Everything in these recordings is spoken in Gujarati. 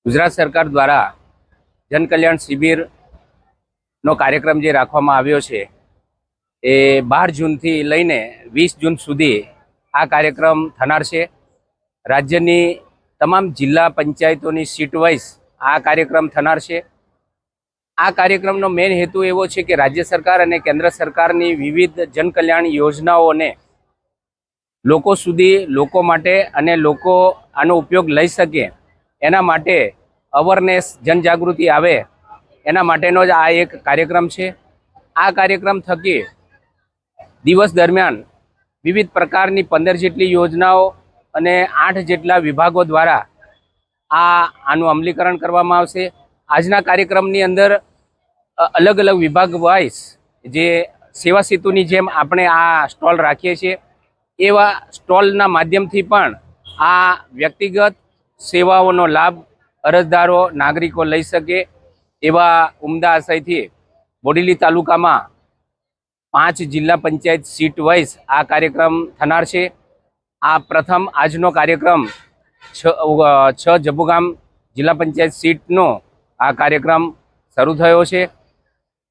ગુજરાત સરકાર દ્વારા જનકલ્યાણ શિબિરનો કાર્યક્રમ જે રાખવામાં આવ્યો છે એ 12 જૂનથી લઈને 20 જૂન સુધી આ કાર્યક્રમ થનાર છે। રાજ્યની તમામ જિલ્લા પંચાયતોની સીટ વાઇઝ આ કાર્યક્રમ થનાર છે। આ કાર્યક્રમનો મેઇન હેતુ એવો છે કે રાજ્ય સરકાર અને કેન્દ્ર સરકારની વિવિધ જનકલ્યાણ યોજનાઓને લોકો સુધી, લોકો માટે અને લોકો આનો ઉપયોગ લઈ શકે એના માટે અવેરનેસ, જનજાગૃતિ આવે એના માટેનો જ આ એક કાર્યક્રમ છે। આ કાર્યક્રમ થકી દિવસ દરમિયાન વિવિધ પ્રકારની 15 જેટલી યોજનાઓ અને 8 જેટલા વિભાગો દ્વારા આનું અમલીકરણ કરવામાં આવશે। આજના કાર્યક્રમની અંદર અલગ અલગ વિભાગ વાઇઝ જે સેવા સેતુની જેમ આપણે આ સ્ટોલ રાખીએ છીએ એવા સ્ટોલના માધ્યમથી પણ આ વ્યક્તિગત સેવાઓનો લાભ અરજદારો, નાગરિકો લઈ શકે એવા ઉમદા આશયથી બોડેલી તાલુકામાં 5 જિલ્લા પંચાયત સીટ વાઇઝ આ કાર્યક્રમ થનાર છે। આ પ્રથમ આજનો કાર્યક્રમ 6 જબુગામ જિલ્લા પંચાયત સીટનો આ કાર્યક્રમ શરૂ થયો છે।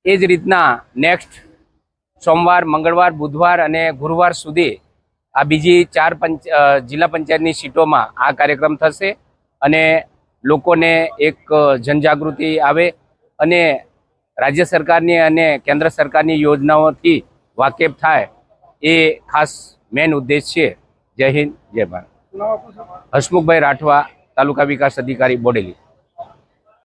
એ જ રીતના નેક્સ્ટ સોમવાર, મંગળવાર, બુધવાર અને ગુરુવાર સુધી આ બીજી 4 જિલ્લા પંચાયતની સીટોમાં આ કાર્યક્રમ થશે અને લોકોને એક જનજાગૃતિ આવે અને રાજ્ય સરકારની અને કેન્દ્ર સરકારની યોજનાઓથી વાકેફ થાય એ ખાસ મેઇન ઉદ્દેશ છે। જય હિન્દ, જય ભારત। હસમુખભાઈ રાઠવા, તાલુકા વિકાસ અધિકારી, બોડેલી।